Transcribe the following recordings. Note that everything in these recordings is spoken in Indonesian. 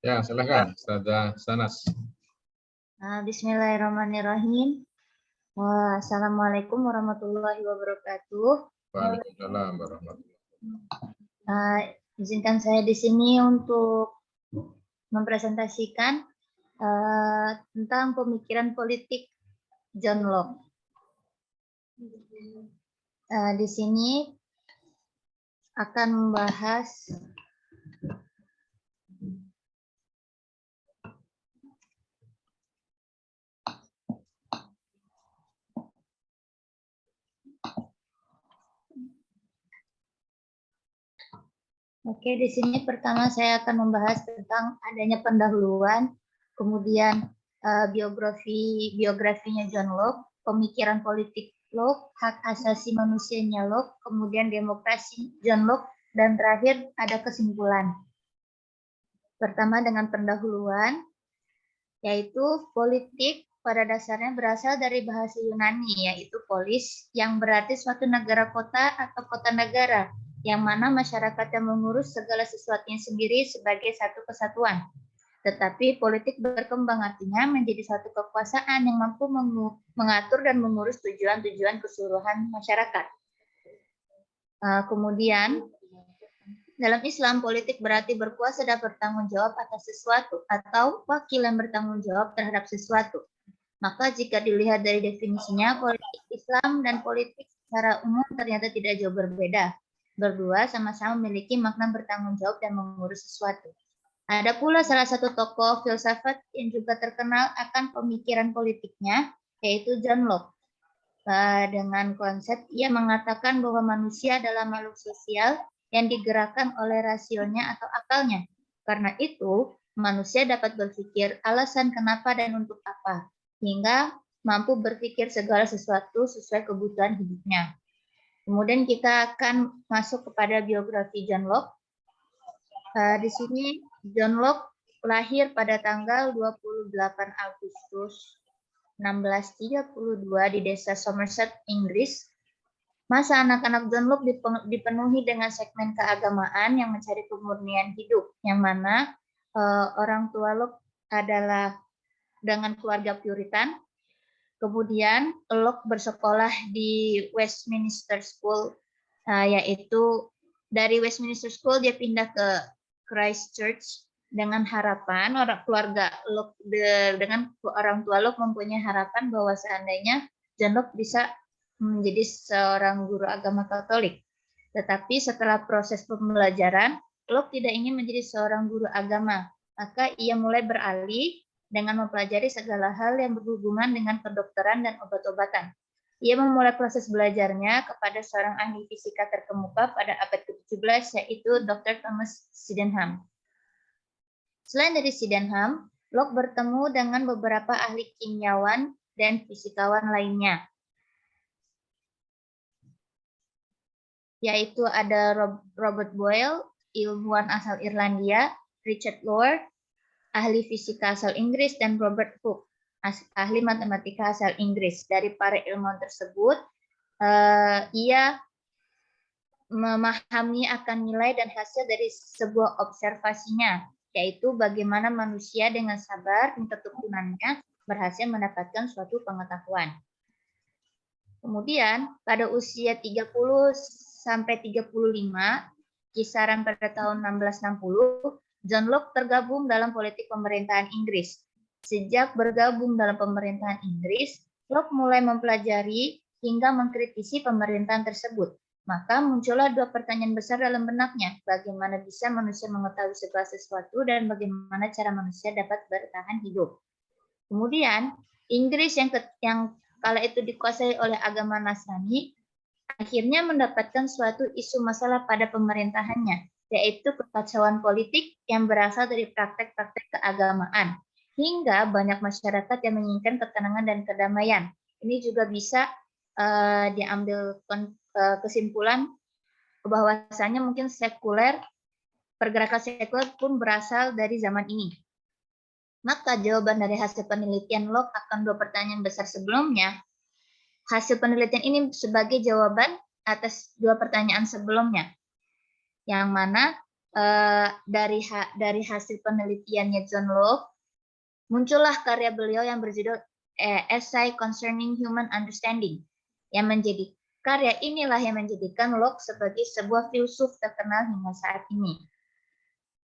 Ya, silakan, Ustazah Sanas. Bismillahirrahmanirrahim. Assalamualaikum warahmatullahi wabarakatuh. Waalaikumsalam warahmatullahi Izinkan saya di sini untuk mempresentasikan tentang pemikiran politik John Locke. Di sini akan membahas di sini pertama saya akan membahas tentang adanya pendahuluan, kemudian biografinya John Locke, pemikiran politik Locke, hak asasi manusianya Locke, kemudian demokrasi John Locke, dan terakhir ada kesimpulan. Pertama dengan pendahuluan, yaitu politik pada dasarnya berasal dari bahasa Yunani, yaitu polis, yang berarti suatu negara kota atau kota negara, yang mana masyarakat yang mengurus segala sesuatunya sendiri sebagai satu kesatuan. Tetapi politik berkembang artinya menjadi satu kekuasaan yang mampu mengatur dan mengurus tujuan-tujuan keseluruhan masyarakat. Kemudian, dalam Islam, politik berarti berkuasa dan bertanggung jawab atas sesuatu atau wakil yang bertanggung jawab terhadap sesuatu. Maka jika dilihat dari definisinya, politik Islam dan politik secara umum ternyata tidak jauh berbeda. Berdua sama-sama memiliki makna bertanggung jawab dan mengurus sesuatu. Ada pula salah satu tokoh filsafat yang juga terkenal akan pemikiran politiknya, yaitu John Locke. Dengan konsep ia mengatakan bahwa manusia adalah makhluk sosial yang digerakkan oleh rasionya atau akalnya. Karena itu, manusia dapat berpikir alasan kenapa dan untuk apa, hingga mampu berpikir segala sesuatu sesuai kebutuhan hidupnya. Kemudian kita akan masuk kepada biografi John Locke. Di sini John Locke lahir pada tanggal 28 Agustus 1632 di desa Somerset, Inggris. Masa anak-anak John Locke dipenuhi dengan segmen keagamaan yang mencari kemurnian hidup, yang mana orang tua Locke adalah dengan keluarga Puritan. Kemudian Locke bersekolah di Westminster School, yaitu dari Westminster School dia pindah ke Christ Church dengan harapan dengan orang tua Locke mempunyai harapan bahwa seandainya John Locke bisa menjadi seorang guru agama Katolik. Tetapi setelah proses pembelajaran, Locke tidak ingin menjadi seorang guru agama, maka ia mulai beralih dengan mempelajari segala hal yang berhubungan dengan kedokteran dan obat-obatan. Ia memulai proses belajarnya kepada seorang ahli fisika terkemuka pada abad ke-17, yaitu Dr. Thomas Sydenham. Selain dari Sydenham, Locke bertemu dengan beberapa ahli kimiawan dan fisikawan lainnya, yaitu ada Robert Boyle, ilmuwan asal Irlandia, Richard Lord, ahli fisika asal Inggris, dan Robert Hooke, ahli matematika asal Inggris. Dari para ilmuwan tersebut, ia memahami akan nilai dan hasil dari sebuah observasinya, yaitu bagaimana manusia dengan sabar dan ketekunannya berhasil mendapatkan suatu pengetahuan. Kemudian, pada usia 30 sampai 35, kisaran pada tahun 1660, John Locke tergabung dalam politik pemerintahan Inggris. Sejak bergabung dalam pemerintahan Inggris, Locke mulai mempelajari hingga mengkritisi pemerintahan tersebut. Maka muncullah dua pertanyaan besar dalam benaknya, bagaimana bisa manusia mengetahui segala sesuatu dan bagaimana cara manusia dapat bertahan hidup. Kemudian, Inggris yang kala itu dikuasai oleh agama Nasrani, akhirnya mendapatkan suatu isu masalah pada pemerintahannya, yaitu kekacauan politik yang berasal dari praktek-praktek keagamaan, hingga banyak masyarakat yang menginginkan ketenangan dan kedamaian. Ini juga bisa diambil kesimpulan bahwasanya mungkin pergerakan sekuler pun berasal dari zaman ini. Maka jawaban dari hasil penelitian Locke akan dua pertanyaan besar sebelumnya. Hasil penelitian ini sebagai jawaban atas dua pertanyaan sebelumnya, yang mana dari hasil penelitiannya John Locke, muncullah karya beliau yang berjudul Essay Concerning Human Understanding, yang menjadi karya inilah yang menjadikan Locke sebagai sebuah filsuf terkenal hingga saat ini.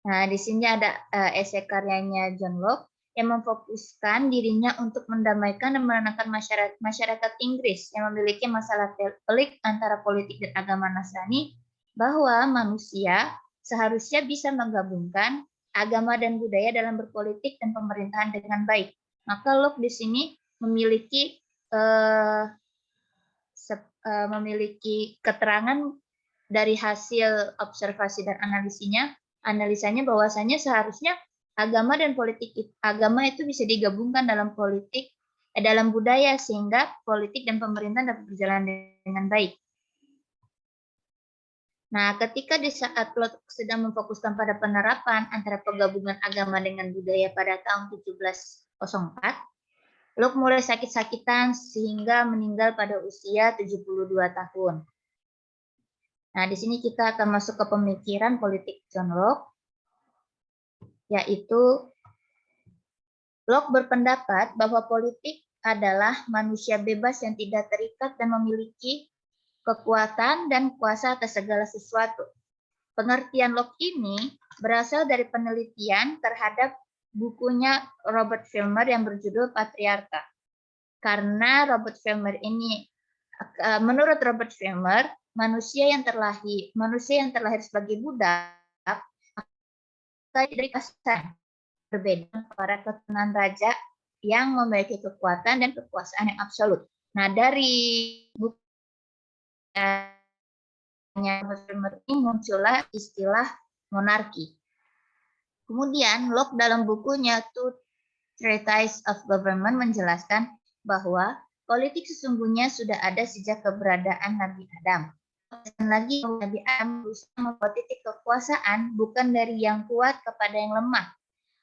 Nah, di sini ada esai karyanya John Locke yang memfokuskan dirinya untuk mendamaikan dan menenangkan masyarakat Inggris yang memiliki masalah pelik antara politik dan agama Nasrani, bahwa manusia seharusnya bisa menggabungkan agama dan budaya dalam berpolitik dan pemerintahan dengan baik. Maka Locke di sini memiliki keterangan dari hasil observasi dan analisanya bahwasanya seharusnya agama dan agama itu bisa digabungkan dalam dalam budaya sehingga politik dan pemerintahan dapat berjalan dengan baik. Nah, ketika di saat Locke sedang memfokuskan pada penerapan antara penggabungan agama dengan budaya pada tahun 1704, Locke mulai sakit-sakitan sehingga meninggal pada usia 72 tahun. Nah, di sini kita akan masuk ke pemikiran politik John Locke, yaitu Locke berpendapat bahwa politik adalah manusia bebas yang tidak terikat dan memiliki kekuatan dan kuasa atas segala sesuatu. Pengertian Locke ini berasal dari penelitian terhadap bukunya Robert Filmer yang berjudul Patriarka. Karena menurut Robert Filmer, manusia yang terlahir sebagai budak dari kasar, berbeda para keturunan raja yang memiliki kekuatan dan kekuasaan yang absolut. Nah, dari buku ini muncullah istilah monarki. Kemudian Locke dalam bukunya Two Treatises of Government menjelaskan bahwa politik sesungguhnya sudah ada sejak keberadaan Nabi Adam. Dan lagi Nabi Adam berusaha membuat titik kekuasaan bukan dari yang kuat kepada yang lemah.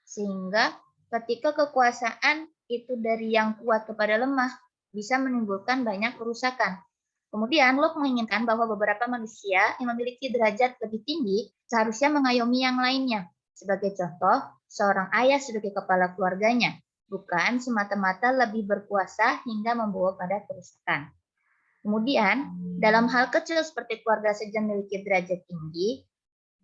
Sehingga ketika kekuasaan itu dari yang kuat kepada lemah, bisa menimbulkan banyak kerusakan. Kemudian Locke menginginkan bahwa beberapa manusia yang memiliki derajat lebih tinggi seharusnya mengayomi yang lainnya. Sebagai contoh, seorang ayah sebagai kepala keluarganya, bukan semata-mata lebih berkuasa hingga membawa pada kerusakan. Kemudian, dalam hal kecil seperti keluarga saja memiliki derajat tinggi,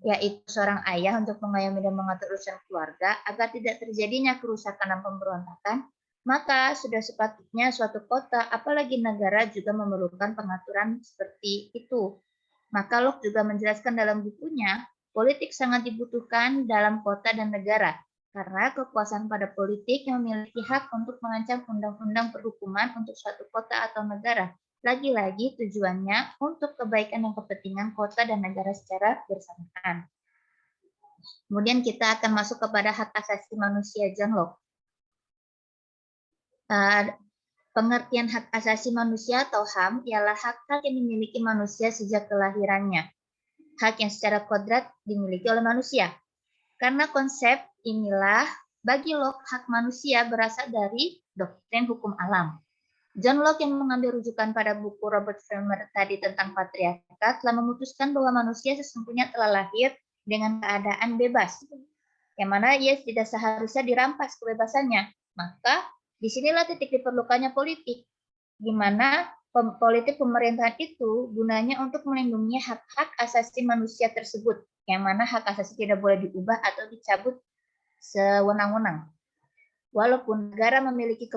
yaitu seorang ayah untuk mengayomi dan mengatur urusan keluarga agar tidak terjadinya kerusakan dan pemberontakan, maka sudah sepatutnya suatu kota, apalagi negara juga memerlukan pengaturan seperti itu. Maka Locke juga menjelaskan dalam bukunya, politik sangat dibutuhkan dalam kota dan negara, karena kekuasaan pada politik yang memiliki hak untuk mengancam undang-undang perhukuman untuk suatu kota atau negara. Lagi-lagi tujuannya untuk kebaikan dan kepentingan kota dan negara secara bersamaan. Kemudian kita akan masuk kepada hak asasi manusia John Locke. Pengertian hak asasi manusia atau HAM ialah hak-hak yang dimiliki manusia sejak kelahirannya. Hak yang secara kodrat dimiliki oleh manusia. Karena konsep inilah bagi Locke hak manusia berasal dari doktrin hukum alam. John Locke yang mengambil rujukan pada buku Robert Filmer tadi tentang patriarkat telah memutuskan bahwa manusia sesungguhnya telah lahir dengan keadaan bebas, yang mana ia tidak seharusnya dirampas kebebasannya. Maka disinilah titik diperlukannya politik, di mana politik pemerintahan itu gunanya untuk melindungi hak-hak asasi manusia tersebut, yang mana hak asasi tidak boleh diubah atau dicabut sewenang-wenang. Walaupun negara memiliki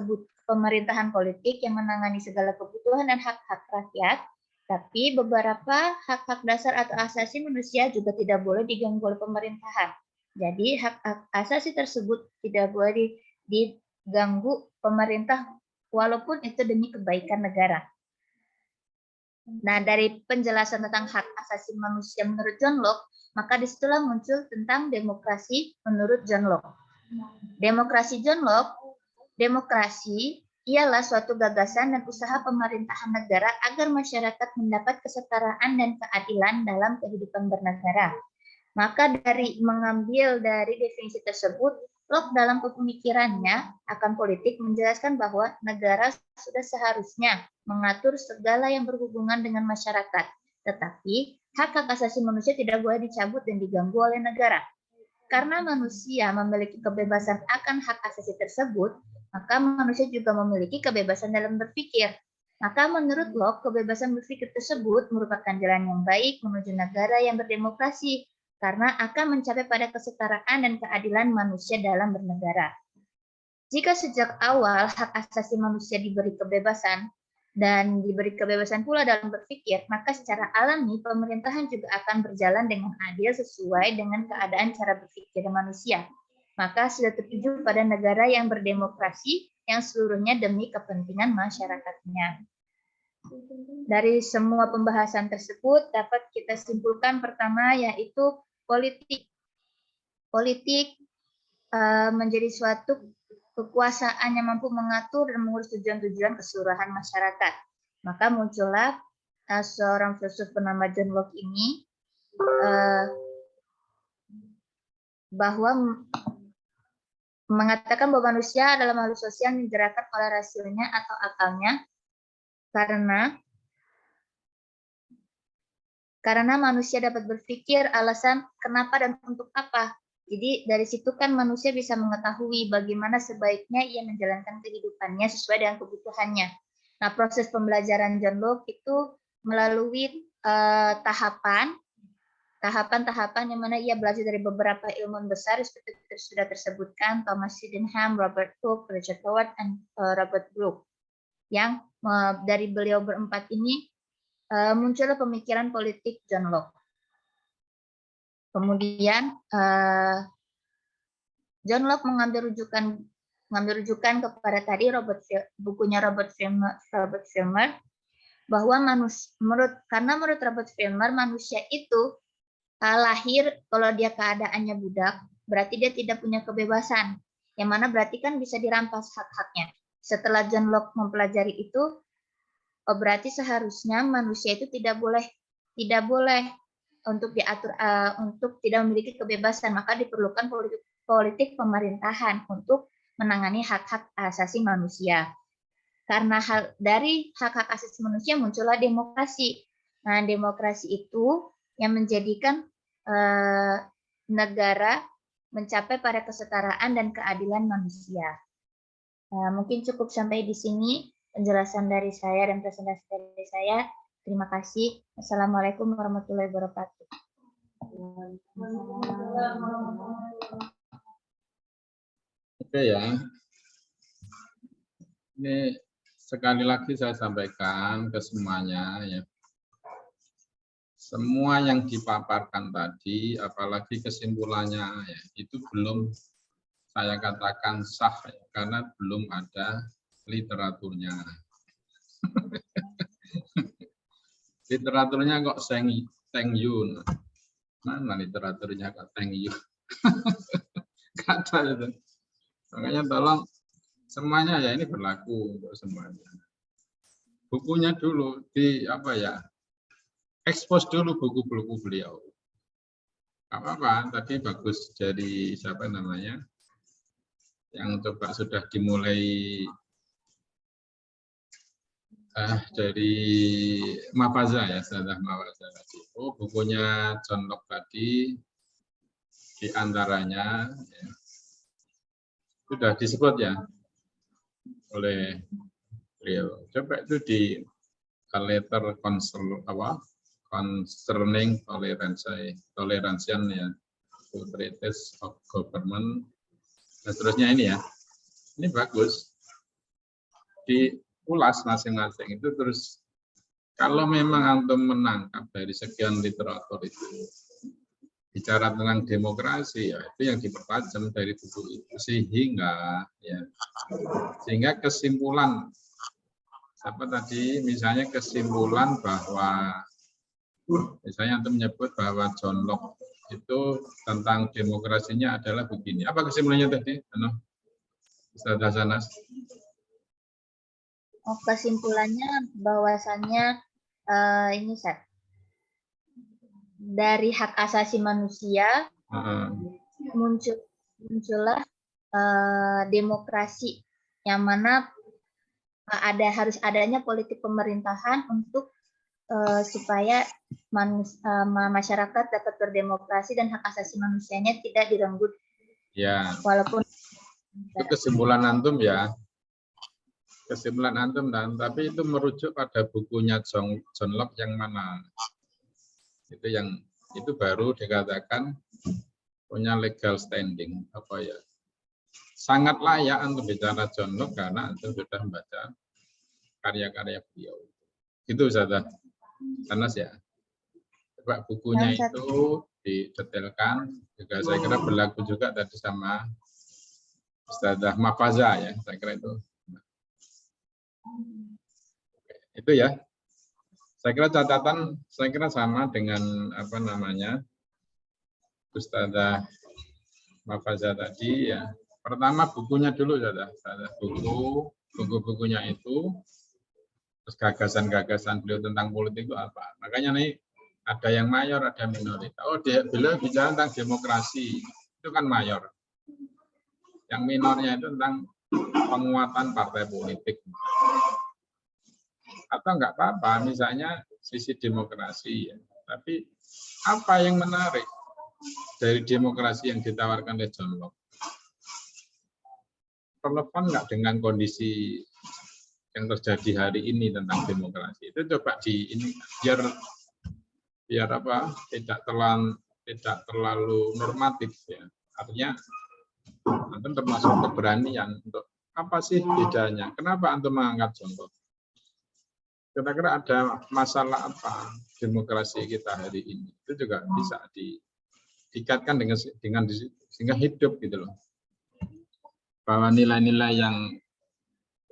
pemerintahan politik yang menangani segala kebutuhan dan hak-hak rakyat, tapi beberapa hak-hak dasar atau asasi manusia juga tidak boleh diganggu oleh pemerintahan. Jadi hak-hak asasi tersebut tidak boleh diganggu pemerintah walaupun itu demi kebaikan negara. Nah, dari penjelasan tentang hak asasi manusia menurut John Locke, maka disitulah muncul tentang demokrasi menurut John Locke. Demokrasi John Locke, demokrasi ialah suatu gagasan dan usaha pemerintahan negara agar masyarakat mendapat kesetaraan dan keadilan dalam kehidupan bernegara. Maka mengambil dari definisi tersebut, Locke dalam pemikirannya akan politik menjelaskan bahwa negara sudah seharusnya mengatur segala yang berhubungan dengan masyarakat. Tetapi hak asasi manusia tidak boleh dicabut dan diganggu oleh negara. Karena manusia memiliki kebebasan akan hak asasi tersebut, maka manusia juga memiliki kebebasan dalam berpikir. Maka menurut Locke, kebebasan berpikir tersebut merupakan jalan yang baik menuju negara yang berdemokrasi, karena akan mencapai pada kesetaraan dan keadilan manusia dalam bernegara. Jika sejak awal hak asasi manusia diberi kebebasan, dan diberi kebebasan pula dalam berpikir, maka secara alami pemerintahan juga akan berjalan dengan adil sesuai dengan keadaan cara berpikir manusia. Maka sudah tertuju pada negara yang berdemokrasi yang seluruhnya demi kepentingan masyarakatnya. Dari semua pembahasan tersebut dapat kita simpulkan pertama yaitu politik. Politik menjadi suatu kekuasaan yang mampu mengatur dan mengurus tujuan-tujuan keseluruhan masyarakat. Maka muncullah seorang filsuf bernama John Locke ini bahwa mengatakan bahwa manusia adalah makhluk sosial yang digerakkan oleh rasionya atau akalnya karena manusia dapat berpikir alasan kenapa dan untuk apa. Jadi dari situ kan manusia bisa mengetahui bagaimana sebaiknya ia menjalankan kehidupannya sesuai dengan kebutuhannya. Nah, proses pembelajaran John Locke itu melalui tahapan-tahapan yang mana ia belajar dari beberapa ilmuwan besar seperti sudah tersebutkan Thomas Sydenham, Robert Hooke, Richard Howard, dan Robert Brooke. Yang dari beliau berempat ini muncullah pemikiran politik John Locke. Kemudian John Locke mengambil rujukan kepada tadi bukunya Robert Filmer bahwa menurut Robert Filmer manusia itu lahir kalau dia keadaannya budak, berarti dia tidak punya kebebasan, yang mana berarti kan bisa dirampas hak-haknya. Setelah John Locke mempelajari itu, berarti seharusnya manusia itu tidak boleh untuk diatur untuk tidak memiliki kebebasan, maka diperlukan politik pemerintahan untuk menangani hak-hak asasi manusia. Karena dari hak-hak asasi manusia muncullah demokrasi. Nah, demokrasi itu yang menjadikan negara mencapai pada kesetaraan dan keadilan manusia. Mungkin cukup sampai di sini penjelasan dari saya dan presentasi dari saya. Terima kasih. Assalamualaikum warahmatullahi wabarakatuh. Oke ya. Ini sekali lagi saya sampaikan ke semuanya ya. Semua yang dipaparkan tadi, apalagi kesimpulannya ya, itu belum saya katakan sah ya, karena belum ada literaturnya. Literaturnya kok Teng Yun. Mana literaturnya kok Teng Yun? Kata itu. Makanya tolong semuanya ya, ini berlaku untuk semuanya. Bukunya dulu expose dulu buku-buku beliau. Apa-apa, tadi bagus dari siapa namanya? Yang coba sudah dimulai dari Mafaza ya, Sadah Mafaza tadi. Oh, bukunya John Locke tadi di antaranya ya, sudah disebut ya oleh beliau. Coba itu di letter concerning tolerance ya, treatise of government. Dan seterusnya ini ya. Ini bagus. Diulas masing-masing itu terus kalau memang antum menangkap dari sekian literatur itu bicara tentang demokrasi ya itu yang dipertajam dari buku itu sehingga kesimpulan misalnya kesimpulan bahwa misalnya antum menyebut bahwa John Locke itu tentang demokrasinya adalah begini. Apa kesimpulannya tadi? Ustaz Hasanas? Kesimpulannya bahwasannya ini dari hak asasi manusia muncullah demokrasi yang mana harus adanya politik pemerintahan untuk supaya masyarakat dapat berdemokrasi dan hak asasi manusianya tidak direnggut. Ya, Walaupun itu kesimpulan antum ya. Kesimpulan antum, dan tapi itu merujuk pada bukunya John Locke yang mana? Itu baru dikatakan punya legal standing, apa ya? Sangat layak untuk bicara John Locke karena antum sudah membaca karya-karya beliau. Itu Ustazah. Karena ya, coba bukunya itu didetailkan, juga saya kira berlaku juga tadi sama Ustazah Mafaza ya, saya kira itu. Itu ya. Saya kira catatan, saya kira sama dengan apa namanya Ustazah Mafaza tadi ya. Pertama bukunya dulu Ustazah. Buku-bukunya itu, terus gagasan-gagasan beliau tentang politik itu apa. Makanya nih ada yang mayor, ada yang minoritas. Oh, beliau bicara tentang demokrasi, itu kan mayor. Yang minornya itu tentang penguatan partai politik. Atau enggak apa-apa, misalnya sisi demokrasi. Ya. Tapi apa yang menarik dari demokrasi yang ditawarkan oleh John Locke? Relevan enggak dengan kondisi yang terjadi hari ini tentang demokrasi? Itu coba ini biar apa? Tidak terlalu normatif ya. Artinya antum termasuk keberanian untuk apa sih bedanya? Kenapa antum mengangkat John Locke? Kira-kira ada masalah apa demokrasi kita hari ini? Itu juga bisa dikaitkan dengan sehingga hidup gitu loh. Bahwa nilai-nilai yang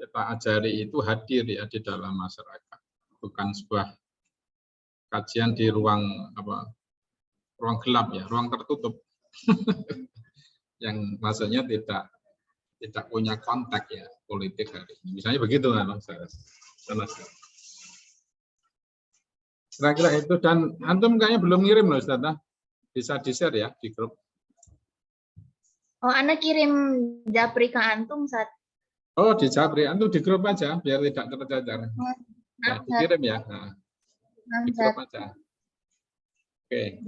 kita ajari itu hadir ya di dalam masyarakat. Bukan sebuah kajian di ruang gelap ya, ruang tertutup. Yang maksudnya tidak punya kontak ya politik hari ini. Misalnya begitu kan, kira-kira itu. Dan antum kayaknya belum ngirim loh Ustazah. Bisa di-share ya di grup. Oh, Ana kirim japri ke antum saat. Oh, di japri. Antum di grup aja biar tidak tercecer. Ya, dikirim ya. Nah, di grup aja. Oke.